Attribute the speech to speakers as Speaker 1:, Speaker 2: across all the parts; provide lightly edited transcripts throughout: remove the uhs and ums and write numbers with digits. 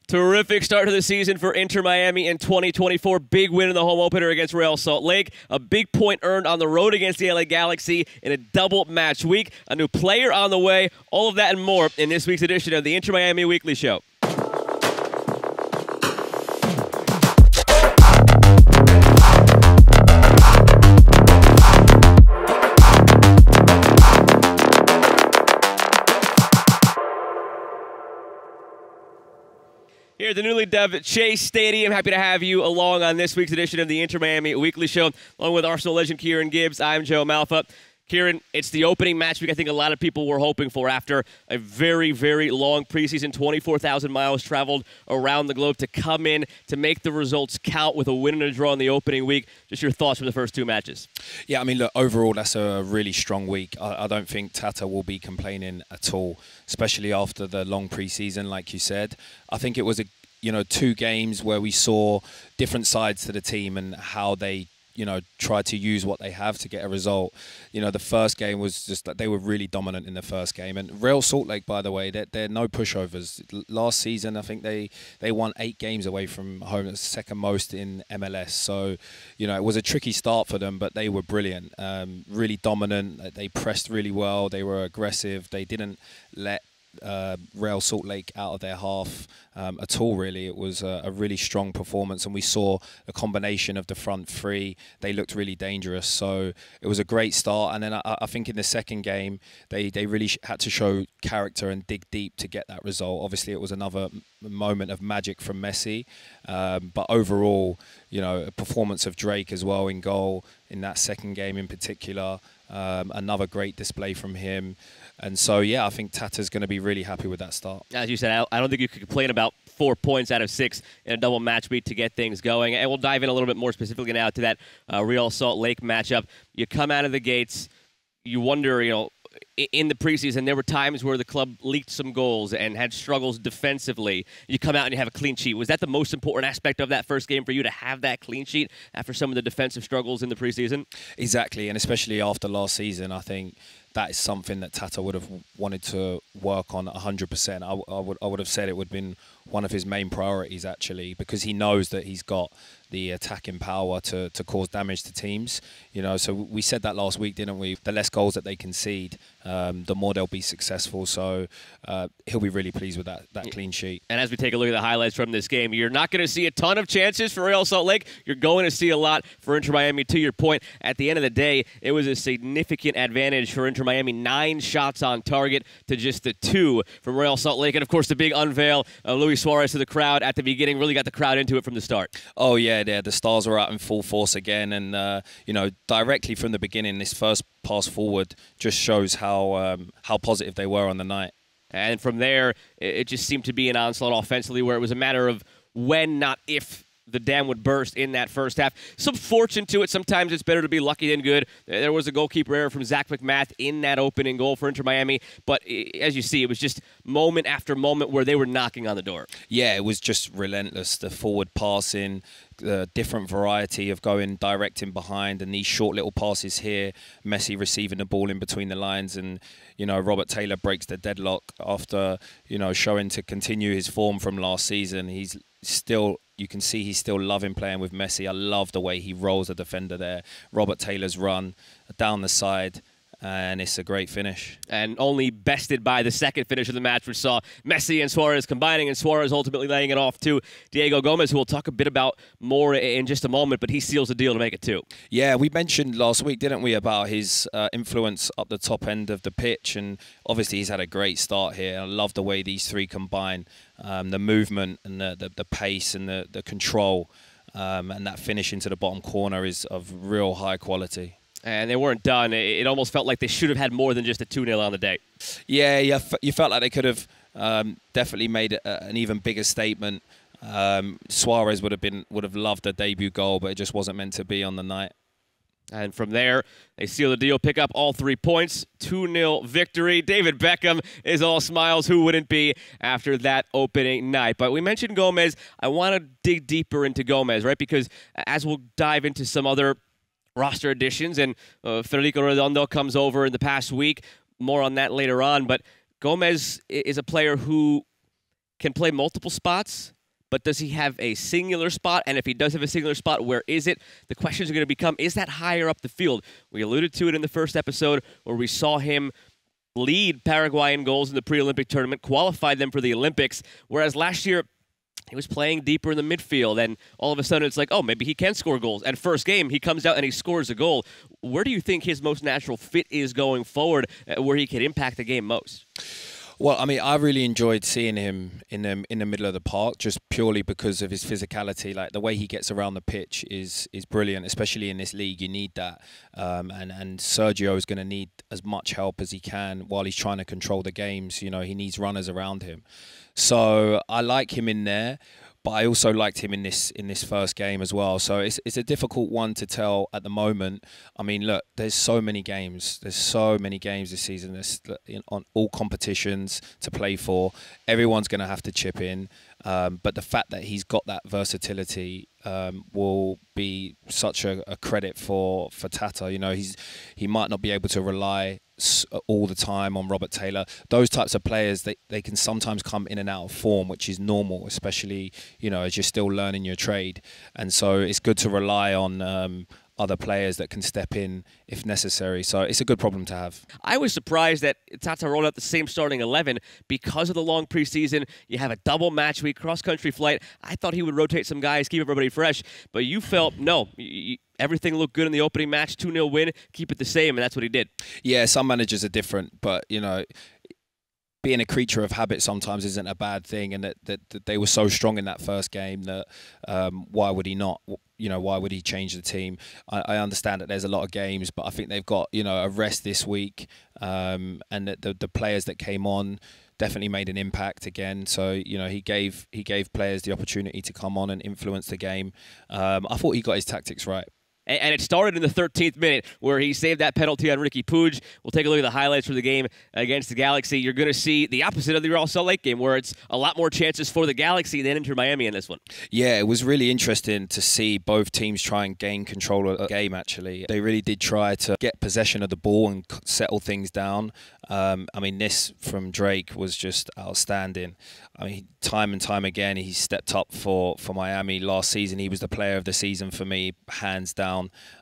Speaker 1: Terrific start to the season for InterMiami in 2024. Big win in the home opener against Real Salt Lake. A big point earned on the road against the LA Galaxy in a double match week. A new player on the way. All of that and more in this week's edition of the InterMiami Weekly Show. Here at the newly dubbed Chase Stadium, happy to have you along on this week's edition of the InterMiami Weekly Show. Along with Arsenal legend Kieran Gibbs, I'm Joe Malfa. Kieran, it's the opening match week I think a lot of people were hoping for after a very, very long preseason, 24,000 miles traveled around the globe to come in to make the results count with a win and a draw in the opening week. Just your thoughts from the first two matches.
Speaker 2: Yeah, I mean, look, overall, that's a really strong week. I don't think Tata will be complaining at all, especially after the long preseason, like you said. I think it was two games where we saw different sides to the team and how they try to use what they have to get a result. The first game was just that they were really dominant in the first game. And Real Salt Lake, by the way, they're no pushovers. Last season, I think they won 8 games away from home. That's second most in MLS. So, it was a tricky start for them, but they were brilliant. Really dominant. They pressed really well. They were aggressive. They didn't let Real Salt Lake out of their half at all, really. It was a really strong performance, and we saw a combination of the front three. They looked really dangerous, so it was a great start. And then I think in the second game they really had to show character and dig deep to get that result. Obviously it was another moment of magic from Messi, but overall, a performance of Drake as well in goal in that second game in particular. Another great display from him. And so, yeah, I think Tata's going to be really happy with that start. As
Speaker 1: you said, I don't think you could complain about 4 points out of 6 in a double match week to get things going. And we'll dive in a little bit more specifically now to that Real Salt Lake matchup. You come out of the gates, you wonder, in the preseason, there were times where the club leaked some goals and had struggles defensively. You come out and you have a clean sheet. Was that the most important aspect of that first game for you, to have that clean sheet after some of the defensive struggles in the preseason?
Speaker 2: Exactly, and especially after last season, I think that is something that Tata would have wanted to work on 100%. I would have said it would have been one of his main priorities, actually, because he knows that he's got the attacking power to cause damage to teams. So we said that last week, didn't we? The less goals that they concede, the more they'll be successful. So he'll be really pleased with that clean sheet.
Speaker 1: And as we take a look at the highlights from this game, you're not going to see a ton of chances for Real Salt Lake. You're going to see a lot for InterMiami. To your point, at the end of the day, it was a significant advantage for InterMiami. 9 shots on target to just the 2 from Real Salt Lake. And, of course, the big unveil of Luis Suarez to the crowd at the beginning really got the crowd into it from the start.
Speaker 2: Oh, yeah, the stars were out in full force again. And, directly from the beginning, this first pass forward just shows how positive they were on the night.
Speaker 1: And from there, it just seemed to be an onslaught offensively where it was a matter of when, not if, the dam would burst in that first half. Some fortune to it. Sometimes it's better to be lucky than good. There was a goalkeeper error from Zach McMath in that opening goal for InterMiami. But as you see, it was just moment after moment where they were knocking on the door.
Speaker 2: Yeah, it was just relentless. The forward passing, the different variety of going direct in behind, and these short little passes here. Messi receiving the ball in between the lines, and Robert Taylor breaks the deadlock after showing to continue his form from last season. You can see he's still loving playing with Messi. I love the way he rolls a defender there. Robert Taylor's run down the side, and it's a great finish.
Speaker 1: And only bested by the second finish of the match, which saw Messi and Suarez combining, and Suarez ultimately laying it off to Diego Gomez, who we'll talk a bit about more in just a moment, but he seals the deal to make it 2.
Speaker 2: Yeah, we mentioned last week, didn't we, about his influence up the top end of the pitch, and obviously he's had a great start here. I love the way these 3 combine, the movement and the pace and the control, and that finish into the bottom corner is of real high quality.
Speaker 1: And they weren't done. It almost felt like they should have had more than just a 2-0 on the day.
Speaker 2: Yeah, you felt like they could have definitely made an even bigger statement. Suarez would have loved a debut goal, but it just wasn't meant to be on the night.
Speaker 1: And from there, they seal the deal, pick up all 3 points, 2-0 victory. David Beckham is all smiles. Who wouldn't be after that opening night? But we mentioned Gomez. I want to dig deeper into Gomez, right? Because as we'll dive into some other roster additions, and Federico Redondo comes over in the past week. More on that later on. But Gomez is a player who can play multiple spots, but does he have a singular spot? And if he does have a singular spot, where is it? The questions are going to become, is that higher up the field? We alluded to it in the first episode where we saw him lead Paraguay in goals in the pre-Olympic tournament, qualified them for the Olympics, whereas last year he was playing deeper in the midfield, and all of a sudden it's like, oh, maybe he can score goals. And first game, he comes out and he scores a goal. Where do you think his most natural fit is going forward, where he can impact the game most?
Speaker 2: Well, I mean, I really enjoyed seeing him in the middle of the park, just purely because of his physicality. Like the way he gets around the pitch is brilliant, especially in this league. You need that, and Sergio is going to need as much help as he can while he's trying to control the games. You know, he needs runners around him. So I like him in there. But I also liked him in this first game as well. So it's a difficult one to tell at the moment. I mean, look, there's so many games. There's so many games this season. There's on all competitions to play for. Everyone's going to have to chip in. But the fact that he's got that versatility will be such a credit for Tata. You know, he might not be able to rely all the time on Robert Taylor. Those types of players, they can sometimes come in and out of form, which is normal, especially, you know, as you're still learning your trade. And so it's good to rely on other players that can step in if necessary. So it's a good problem to have.
Speaker 1: I was surprised that Tata rolled out the same starting 11 because of the long preseason. You have a double match week, cross-country flight. I thought he would rotate some guys, keep everybody fresh. But you felt, no, everything looked good in the opening match, 2-0 win, keep it the same, and that's what he did.
Speaker 2: Yeah, some managers are different, but, you know, being a creature of habit sometimes isn't a bad thing, and that they were so strong in that first game that why would he not? You know, why would he change the team? I understand that there's a lot of games, but I think they've got, you know, a rest this week, and that the players that came on definitely made an impact again. So, you know, he gave players the opportunity to come on and influence the game. I thought he got his tactics right.
Speaker 1: And it started in the 13th minute where he saved that penalty on Ricky Puig. We'll take a look at the highlights for the game against the Galaxy. You're going to see the opposite of the Real Salt Lake game, where it's a lot more chances for the Galaxy than InterMiami in this one.
Speaker 2: Yeah, it was really interesting to see both teams try and gain control of the game, actually. They really did try to get possession of the ball and settle things down. I mean, this from Drake was just outstanding. I mean, time and time again, he stepped up for Miami. Last season, he was the player of the season for me, hands down.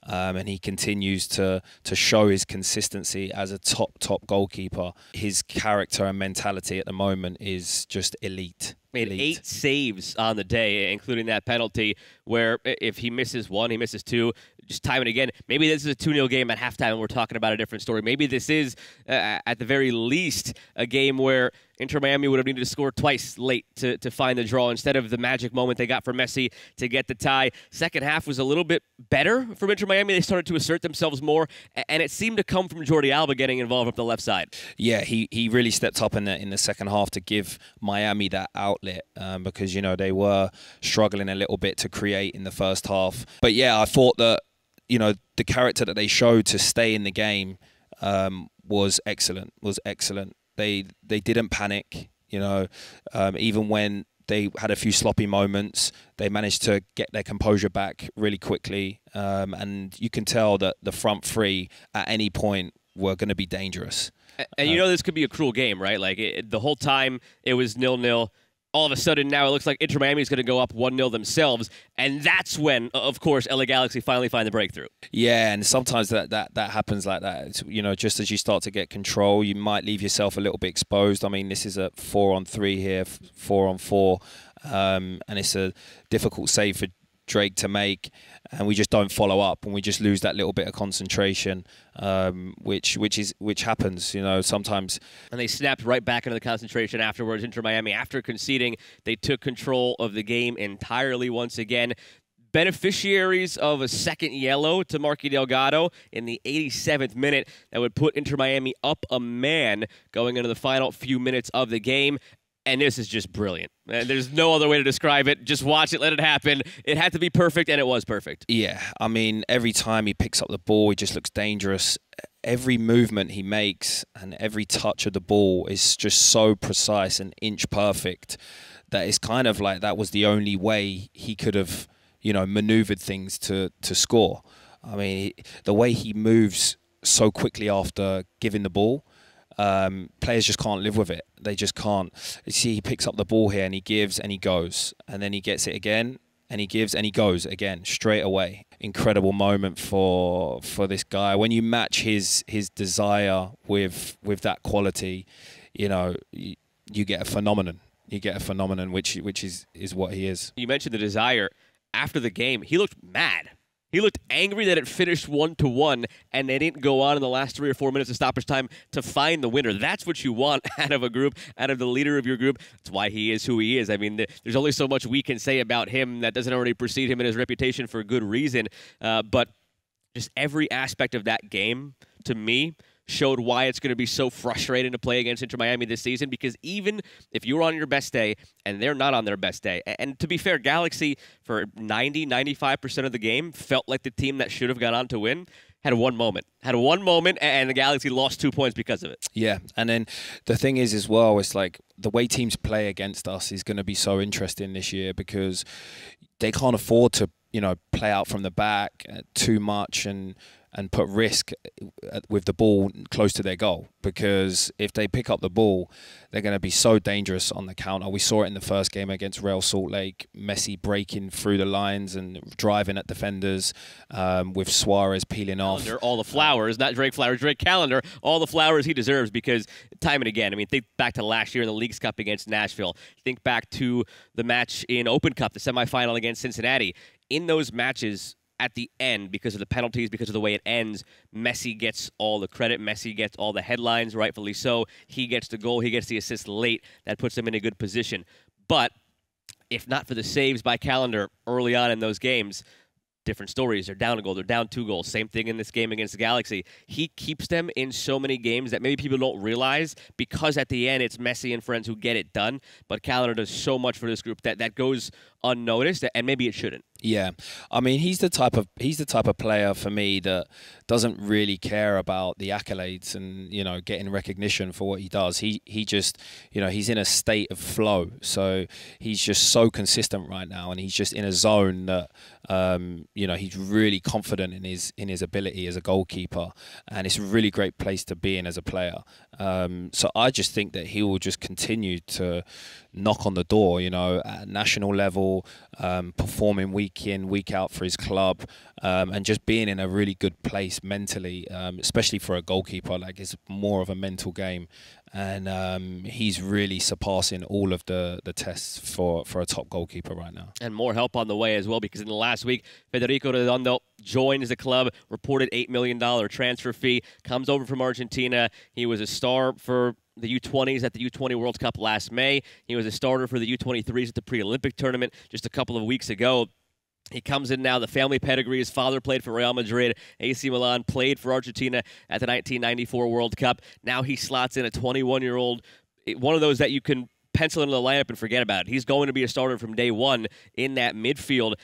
Speaker 2: And he continues to show his consistency as a top goalkeeper. His character and mentality at the moment is just elite.
Speaker 1: Made 8 saves on the day, including that penalty, where if he misses one, he misses 2. Just time it again. Maybe this is a 2-0 game at halftime and we're talking about a different story. Maybe this is, at the very least, a game where InterMiami would have needed to score twice late to find the draw instead of the magic moment they got from Messi to get the tie. Second half was a little bit better from InterMiami. They started to assert themselves more, and it seemed to come from Jordi Alba getting involved up the left side.
Speaker 2: Yeah, he really stepped up in the second half to give Miami that outlet because, you know, they were struggling a little bit to create in the first half. But yeah, I thought that, you know, the character that they showed to stay in the game was excellent. They didn't panic, you know, even when they had a few sloppy moments, they managed to get their composure back really quickly. And you can tell that the front three at any point were going to be dangerous.
Speaker 1: And you know this could be a cruel game, right? Like the whole time it was 0-0. All of a sudden, now it looks like InterMiami is going to go up 1-0 themselves, and that's when, of course, LA Galaxy finally find the breakthrough. Yeah,
Speaker 2: and sometimes that happens like that. It's, you know, just as you start to get control, you might leave yourself a little bit exposed. I mean, this is a 4-on-3 here, 4-on-4, and it's a difficult save for Drake to make, and we just don't follow up, and we just lose that little bit of concentration, which happens, you know, sometimes.
Speaker 1: And they snapped right back into the concentration afterwards. InterMiami, after conceding, they took control of the game entirely once again. Beneficiaries of a second yellow to Marky Delgado in the 87th minute that would put InterMiami up a man going into the final few minutes of the game. And this is just brilliant. There's no other way to describe it. Just watch it, let it happen. It had to be perfect, and it was perfect.
Speaker 2: Yeah, I mean, every time he picks up the ball, he just looks dangerous. Every movement he makes and every touch of the ball is just so precise and inch perfect that it's kind of like that was the only way he could have, you know, maneuvered things to score. I mean, the way he moves so quickly after giving the ball, players just can't live with it. They just can't. You see, he picks up the ball here and he gives and he goes, and then he gets it again and he gives and he goes again straight away. Incredible moment for this guy. When you match his desire with that quality, you know, you get a phenomenon. You get a phenomenon, which is what he is.
Speaker 1: You mentioned the desire. After the game, he looked mad. He looked angry that it finished 1-1, and they didn't go on in the last 3 or 4 minutes of stoppage time to find the winner. That's what you want out of a group, out of the leader of your group. That's why he is who he is. I mean, there's only so much we can say about him that doesn't already precede him and his reputation for good reason. But just every aspect of that game, to me, showed why it's going to be so frustrating to play against InterMiami this season, because even if you're on your best day and they're not on their best day, and to be fair, Galaxy for 90-95% of the game felt like the team that should have gone on to win, had one moment, and the Galaxy lost 2 points because of it.
Speaker 2: Yeah, and then the thing is as well, it's like the way teams play against us is going to be so interesting this year, because they can't afford to, you know, play out from the back too much and put risk with the ball close to their goal, because if they pick up the ball, they're going to be so dangerous on the counter. We saw it in the first game against Real Salt Lake, Messi breaking through the lines and driving at defenders, with Suarez peeling off.
Speaker 1: All the flowers, not Drake Flowers, Drake Calendar, all the flowers he deserves, because time and again, I mean, think back to last year in the Leagues Cup against Nashville. Think back to the match in Open Cup, the semifinal against Cincinnati. In those matches, at the end, because of the penalties, because of the way it ends, Messi gets all the credit. Messi gets all the headlines, rightfully so. He gets the goal. He gets the assist late. That puts him in a good position. But if not for the saves by Calendar early on in those games, different stories. They're down a goal. They're down 2 goals. Same thing in this game against the Galaxy. He keeps them in so many games that maybe people don't realize, because at the end it's Messi and friends who get it done. But Calendar does so much for this group that goes unnoticed, and maybe it shouldn't.
Speaker 2: Yeah, I mean, he's the type of player for me that doesn't really care about the accolades and, you know, getting recognition for what he does. He just, you know, he's in a state of flow, so he's just so consistent right now, and he's just in a zone that, you know, he's really confident in his ability as a goalkeeper, and it's a really great place to be in as a player. So I just think that he will just continue to knock on the door, you know, at national level, performing week in, week out for his club, and just being in a really good place mentally, especially for a goalkeeper. Like, it's more of a mental game, and he's really surpassing all of the tests for a top goalkeeper right now.
Speaker 1: And more help on the way as well, because in the last week, Federico Redondo joins the club, reported $8 million transfer fee, comes over from Argentina. He was a star for the U20s at the U20 World Cup last May. He was a starter for the U23s at the pre-Olympic tournament just a couple of weeks ago. He comes in now, the family pedigree. His father played for Real Madrid, AC Milan, played for Argentina at the 1994 World Cup. Now he slots in a 21-year-old, one of those that you can pencil into the lineup and forget about it. He's going to be a starter from day one in that midfield.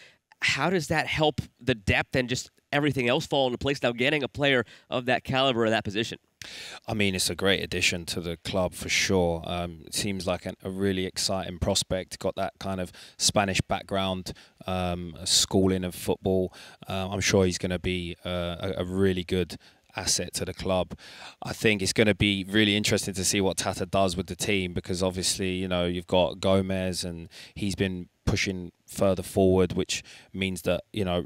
Speaker 1: How does that help the depth and just everything else fall into place now, getting a player of that caliber in that position?
Speaker 2: I mean, it's a great addition to the club for sure. It seems like a really exciting prospect. Got that kind of Spanish background, schooling of football. I'm sure he's going to be a really good asset to the club. I think it's going to be really interesting to see what Tata does with the team, because obviously, you know, you've got Gomez and he's been pushing further forward, which means that, you know,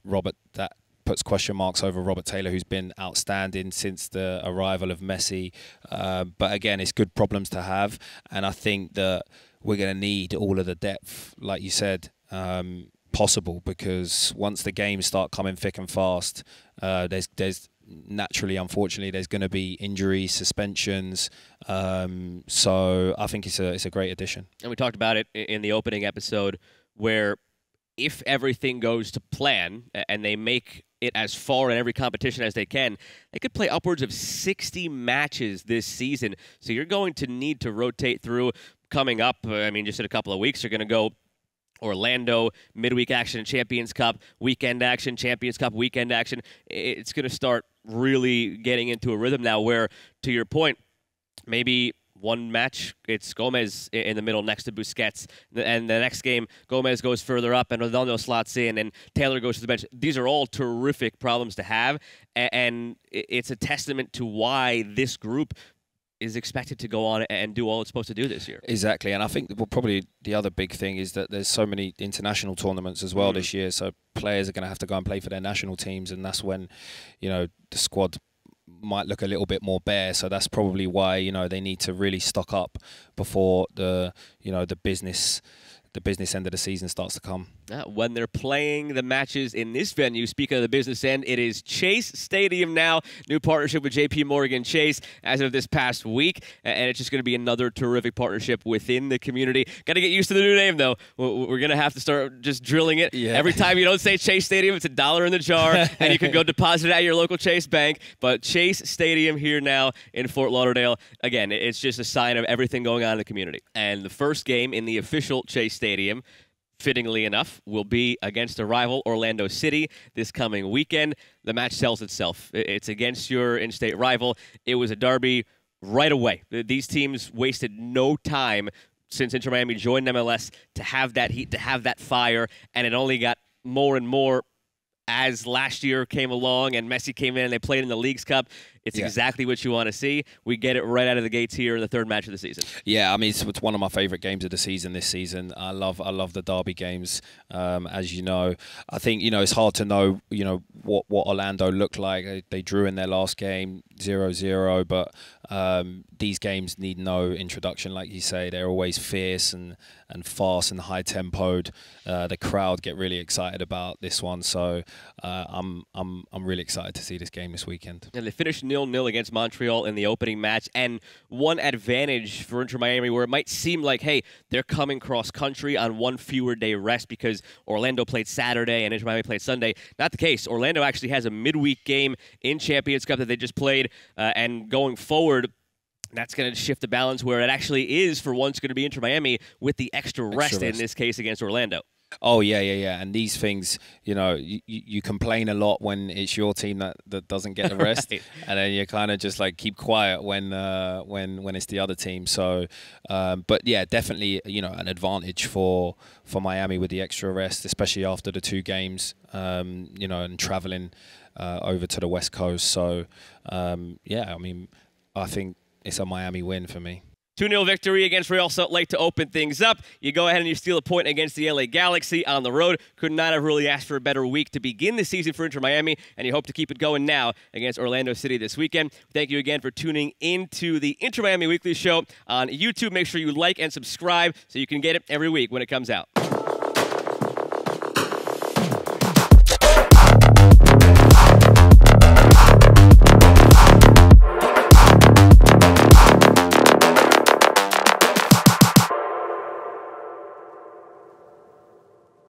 Speaker 2: that puts question marks over Robert Taylor, who's been outstanding since the arrival of Messi. But again, it's good problems to have, and I think that we're going to need all of the depth, like you said, possible, because once the games start coming thick and fast, there's naturally, unfortunately, there's going to be injuries, suspensions. So I think it's a great addition. And
Speaker 1: we talked about it in the opening episode, where if everything goes to plan and they make it as far in every competition as they can, they could play upwards of 60 matches this season. So you're going to need to rotate through coming up. I mean, just in a couple of weeks, you're going to go Orlando, midweek action, Champions Cup, weekend action, Champions Cup, weekend action. It's going to start really getting into a rhythm now where, to your point, maybe one match, it's Gomez in the middle next to Busquets, and the next game, Gomez goes further up, and Redondo slots in, and Taylor goes to the bench. These are all terrific problems to have, and it's a testament to why this group is expected to go on and do all it's supposed to do this year.
Speaker 2: Exactly, and I think probably the other big thing is that there's so many international tournaments as well this year, so players are going to have to go and play for their national teams, and that's when, the squad might look a little bit more bare. So that's probably why they need to really stock up before the business end of the season starts to come.
Speaker 1: When they're playing the matches in this venue, speaking of the business end, it is Chase Stadium now. New partnership with JP Morgan Chase as of this past week, and it's just going to be another terrific partnership within the community. Got to get used to the new name, though. We're going to have to start just drilling it. Yeah. Every time you don't say Chase Stadium, it's $1 in the jar, and you can go deposit it at your local Chase Bank. But Chase Stadium here now in Fort Lauderdale. Again, it's just a sign of everything going on in the community. And the first game in the official Chase Stadium, fittingly enough, will be against a rival, Orlando City, this coming weekend. The match sells itself. It's against your in-state rival. It was a derby right away. These teams wasted no time since InterMiami joined MLS to have that heat, to have that fire, and it only got more and more as last year came along and Messi came in and they played in the Leagues Cup. It's exactly what you want to see. We get it right out of the gates here in the third match of the season. Yeah, I mean, it's one of my favorite games of the season this season. I love the derby games, as you know. I think, it's hard to know, what Orlando looked like. They drew in their last game 0-0, but these games need no introduction, like you say. They're always fierce and fast and high-tempoed. The crowd get really excited about this one, so I'm really excited to see this game this weekend. And they finished 0-0 against Montreal in the opening match, and one advantage for InterMiami where it might seem like, hey, they're coming cross-country on one fewer day rest because Orlando played Saturday and InterMiami played Sunday. Not the case. Orlando actually has a midweek game in Champions Cup that they just played, and going forward, that's going to shift the balance where it actually is for once going to be InterMiami with the extra rest in this case against Orlando. Oh, yeah. And these things, you complain a lot when it's your team that doesn't get the rest. Right. And then you kind of just like keep quiet when it's the other team. So, but yeah, definitely, an advantage for Miami with the extra rest, especially after the two games, and traveling over to the West Coast. So, yeah, I mean, I think it's a Miami win for me. 2-0 victory against Real Salt Lake to open things up. You go ahead and you steal a point against the LA Galaxy on the road. Could not have really asked for a better week to begin the season for InterMiami, and you hope to keep it going now against Orlando City this weekend. Thank you again for tuning into the InterMiami Weekly Show on YouTube. Make sure you like and subscribe so you can get it every week when it comes out.